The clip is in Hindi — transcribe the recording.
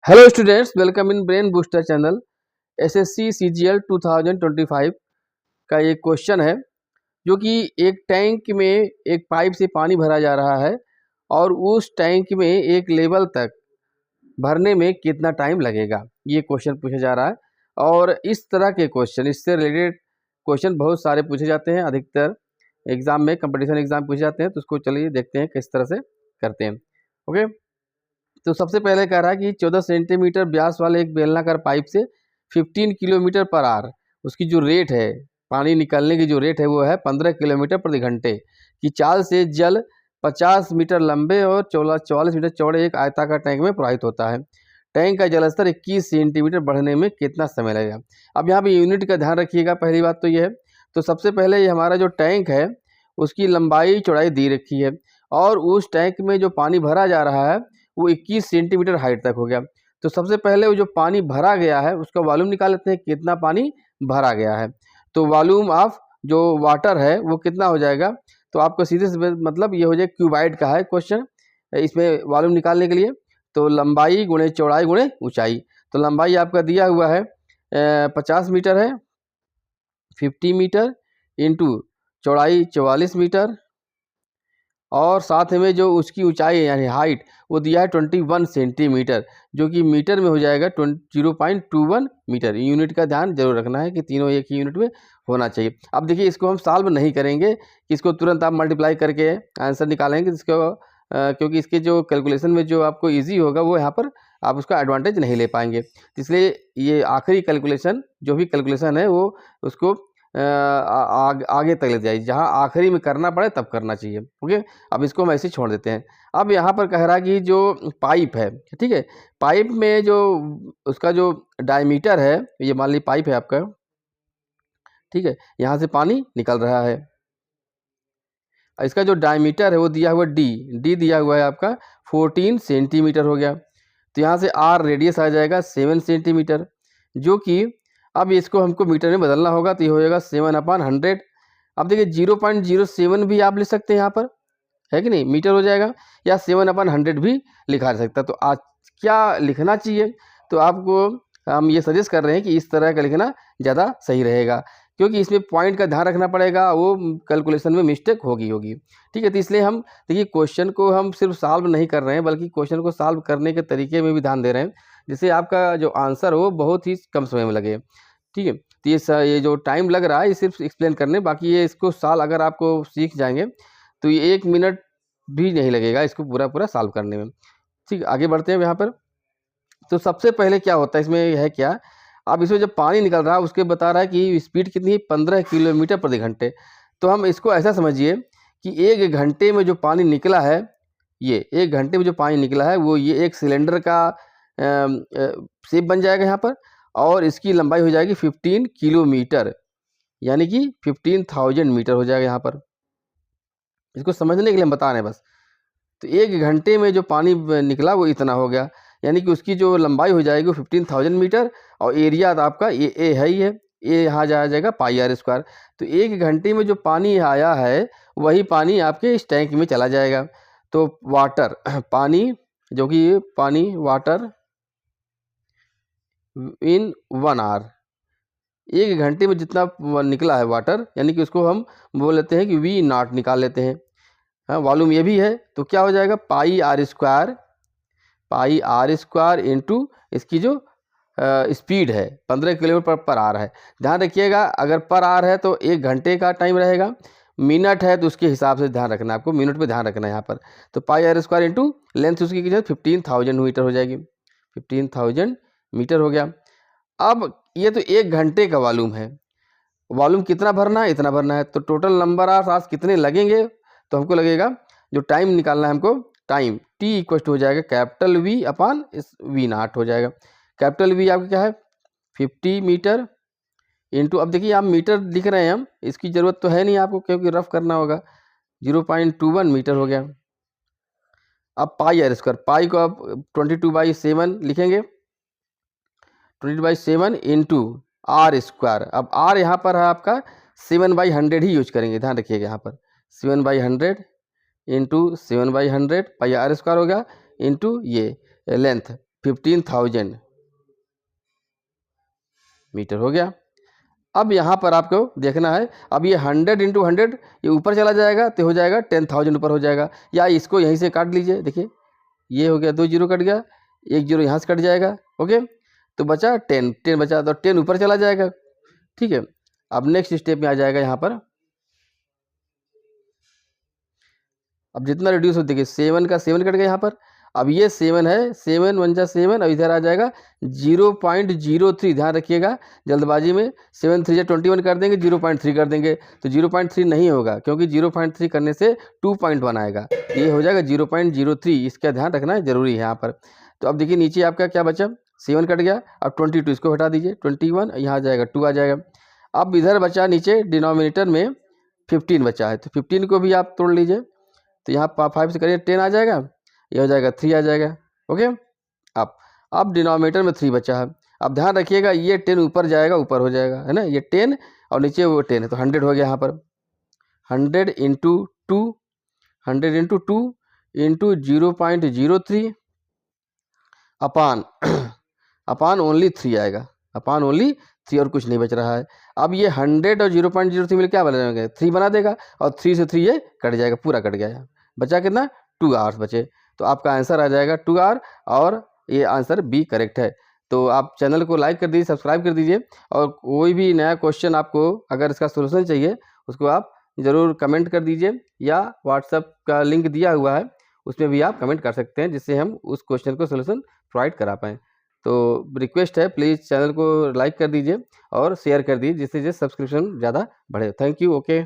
Hello students, welcome in brain booster channel. SSC CGL 2025 का एक क्वेश्चन है जो कि एक टैंक में एक पाइप से पानी भरा जा रहा है और उस टैंक में एक लेवल तक भरने में कितना टाइम लगेगा, ये क्वेश्चन पूछा जा रहा है। और इस तरह के क्वेश्चन, इससे रिलेटेड क्वेश्चन बहुत सारे पूछे जाते हैं, अधिकतर एग्जाम में, कंपटीशन एग्जाम पूछे जाते हैं। तो उसको चलिए देखते हैं किस तरह से करते हैं। ओके, तो सबसे पहले कह रहा है कि 14 सेंटीमीटर व्यास वाले एक बेलनाकार पाइप से 15 किलोमीटर पर आवर उसकी जो रेट है, पानी निकलने की जो रेट है वो है 15 किलोमीटर प्रति घंटे की चाल से जल 50 मीटर लंबे और 44 मीटर चौड़े एक आयताकार टैंक में प्रवाहित होता है। टैंक का जलस्तर 21 सेंटीमीटर बढ़ने में कितना समय लगेगा। अब यहाँ पे यूनिट का ध्यान रखिएगा। पहली बात तो ये है, तो सबसे पहले ये हमारा जो टैंक है उसकी लंबाई चौड़ाई दी रखी है और उस टैंक में जो पानी भरा जा रहा है वो 21 सेंटीमीटर हाइट तक हो गया। तो सबसे पहले वो जो पानी भरा गया है उसका वॉल्यूम निकाल लेते हैं, कितना पानी भरा गया है। तो वॉल्यूम ऑफ जो वाटर है वो कितना हो जाएगा, तो आपको सीधे से मतलब ये हो जाएगा, क्यूबाइड का है क्वेश्चन इसमें वॉल्यूम निकालने के लिए। तो लंबाई गुणे चौड़ाई गुणे ऊंचाई, तो लंबाई आपका दिया हुआ है 50 मीटर है, 50 मीटर इंटू चौड़ाई 44 मीटर और साथ में जो उसकी ऊंचाई है यानी हाइट वो दिया है 21 सेंटीमीटर, जो कि मीटर में हो जाएगा 0.21 मीटर। यूनिट का ध्यान जरूर रखना है कि तीनों एक ही यूनिट में होना चाहिए। अब देखिए, इसको हम सॉल्व नहीं करेंगे कि इसको तुरंत आप मल्टीप्लाई करके आंसर निकालेंगे, इसको क्योंकि इसके जो कैलकुलेशन में जो आपको ईजी होगा वो यहाँ पर आप उसका एडवांटेज नहीं ले पाएंगे। इसलिए ये आखिरी कैलकुलेशन, जो भी कैलकुलेशन है वो उसको आगे तक ले जाइए, जहाँ आखिरी में करना पड़े तब करना चाहिए। ओके, अब इसको हम ऐसे छोड़ देते हैं। अब यहाँ पर कह रहा है कि जो पाइप है, ठीक है, पाइप में जो उसका जो डायमीटर है, ये मान ली पाइप है आपका, ठीक है, यहाँ से पानी निकल रहा है। इसका जो डायमीटर है वो दिया हुआ डी दिया हुआ है आपका 14 सेंटीमीटर हो गया। तो यहाँ से आर रेडियस आ जाएगा 7 सेंटीमीटर, जो कि अब इसको हमको मीटर में बदलना होगा। तो ये हो जाएगा 7/100। अब देखिए 0.07 भी आप लिख सकते हैं यहाँ पर, है कि नहीं, मीटर हो जाएगा, या 7/100 भी लिखा जा सकता है। तो आज क्या लिखना चाहिए, तो आपको हम ये सजेस्ट कर रहे हैं कि इस तरह का लिखना ज़्यादा सही रहेगा, क्योंकि इसमें पॉइंट का ध्यान रखना पड़ेगा, वो कैलकुलेशन में मिस्टेक होगी। ठीक है, तो इसलिए हम देखिए क्वेश्चन को हम सिर्फ सॉल्व नहीं कर रहे हैं, बल्कि क्वेश्चन को सॉल्व करने के तरीके में भी ध्यान दे रहे हैं, जिससे आपका जो आंसर हो बहुत ही कम समय में लगे। ठीक है, तो ये जो टाइम लग रहा है ये सिर्फ एक्सप्लेन करने, बाकी ये इसको सॉल्व अगर आपको सीख जाएंगे तो ये 1 मिनट भी नहीं लगेगा इसको पूरा सॉल्व करने में। ठीक, आगे बढ़ते हैं यहाँ पर। तो सबसे पहले क्या होता है, इसमें है क्या, अब इसमें जब पानी निकल रहा है उसके बता रहा है कि स्पीड कितनी है, 15 किलोमीटर प्रति घंटे। तो हम इसको ऐसा समझिए कि 1 घंटे में जो पानी निकला है, ये 1 घंटे में जो पानी निकला है वो ये एक सिलेंडर का शेप बन जाएगा यहाँ पर, और इसकी लंबाई हो जाएगी 15 किलोमीटर, यानी कि 15,000 मीटर हो जाएगा यहाँ पर। इसको समझने के लिए हम बता रहे हैं बस। तो 1 घंटे में जो पानी निकला वो इतना हो गया, यानी कि उसकी जो लंबाई हो जाएगी वो 15,000 मीटर, और एरिया तो आपका ये ए है ही है, ये यहाँ जाएगा πr²। तो 1 घंटे में जो पानी आया है वही पानी आपके इस टैंक में चला जाएगा। तो वाटर पानी, जो कि पानी वाटर इन 1 आवर, 1 घंटे में जितना निकला है वाटर, यानी कि उसको हम बोल लेते हैं कि V0 निकाल लेते हैं। हाँ, वॉल्यूम ये भी है, तो क्या हो जाएगा πr² इंटू इसकी जो स्पीड है 15 किलोमीटर पर आवर है। ध्यान रखिएगा, अगर पर आवर है तो 1 घंटे का टाइम रहेगा, मिनट है तो उसके हिसाब से ध्यान रखना है, आपको मिनट पे ध्यान रखना है यहाँ पर। तो πr² इंटू लेंथ उसकी 15,000 मीटर हो जाएगी, 15,000 मीटर हो गया। अब ये तो 1 घंटे का वॉल्यूम है, वॉल्यूम कितना भरना है, इतना भरना है। तो टोटल नंबर ऑफ आवर्स कितने लगेंगे, तो हमको लगेगा जो टाइम निकालना है हमको, टाइम टी इक्वल हो जाएगा कैपिटल V अपॉन इस V0 हो जाएगा। कैपिटल V आपका क्या है 50 मीटर इंटू, अब देखिए आप मीटर लिख रहे हैं हम, इसकी ज़रूरत तो है नहीं आपको क्योंकि रफ करना होगा, 0.21 मीटर हो गया। अब πr², पाई को आप 22/7 लिखेंगे, 22/7 इंटू r²। अब r यहाँ पर है आपका 7/100 ही यूज करेंगे, ध्यान रखिएगा यहाँ पर 7/100 इंटू 7/100 πr² हो गया इंटू ये लेंथ 15,000 मीटर हो गया। अब यहाँ पर आपको देखना है, अब ये 100 × 100 ये ऊपर चला जाएगा तो हो जाएगा 10,000 ऊपर हो जाएगा, या इसको यहीं से काट लीजिए। देखिए ये हो गया, 2 जीरो कट गया, 1 जीरो यहाँ से कट जाएगा। ओके, तो बचा 10 बचा, तो 10 ऊपर चला जाएगा। ठीक है, अब नेक्स्ट स्टेप में आ जाएगा यहाँ पर। अब जितना रिड्यूस हो, देखिए 7 का 7 कट गया यहाँ पर। अब ये 7 है, 7 1 जा 7, अब इधर आ जाएगा 0.03। ध्यान रखिएगा जल्दबाजी में 7 3 जा 21 कर देंगे, 0.3 कर देंगे तो 0.3 नहीं होगा, क्योंकि 0.3 करने से 2.1 आएगा, ये हो जाएगा 0.03। इसका ध्यान रखना जरूरी है यहाँ पर। तो अब देखिए नीचे आपका क्या बचा, 7 कट गया, अब 22 इसको हटा दीजिए, 21 यहाँ आ जाएगा, 2 आ जाएगा। अब इधर बचा नीचे डिनोमिनेटर में 15 बचा है, तो 15 को भी आप तोड़ लीजिए, तो यहाँ 5 से करिए 10 आ जाएगा, ये हो जाएगा 3 आ जाएगा। ओके, अब डिनोमिनेटर में 3 बचा है। अब ध्यान रखिएगा ये 10 ऊपर जाएगा, ऊपर हो जाएगा, है ना, ये 10 और नीचे वो 10 है, तो 100 हो गया यहाँ पर। 100 × 2, 100 × 2 × 0.03 अपान ओनली 3 आएगा, अपान ओनली 3, और कुछ नहीं बच रहा है। अब ये 100 और 0.03 मिल क्या बनेंगे, 3 बना देगा, और 3 से 3 ये कट जाएगा, पूरा कट गया। बचा कितना, 2 आवर्स बचे। तो आपका आंसर आ जाएगा 2 आवर, और ये आंसर बी करेक्ट है। तो आप चैनल को लाइक कर दीजिए, सब्सक्राइब कर दीजिए, और कोई भी नया क्वेश्चन आपको अगर इसका सोल्यूशन चाहिए उसको आप ज़रूर कमेंट कर दीजिए, या व्हाट्सएप का लिंक दिया हुआ है उसमें भी आप कमेंट कर सकते हैं, जिससे हम उस क्वेश्चन को सोल्यूशन प्रोवाइड करा पाएँ। तो रिक्वेस्ट है, प्लीज़ चैनल को लाइक कर दीजिए और शेयर कर दीजिए, जिससे सब्सक्रिप्शन ज़्यादा बढ़े। Thank you. ओके।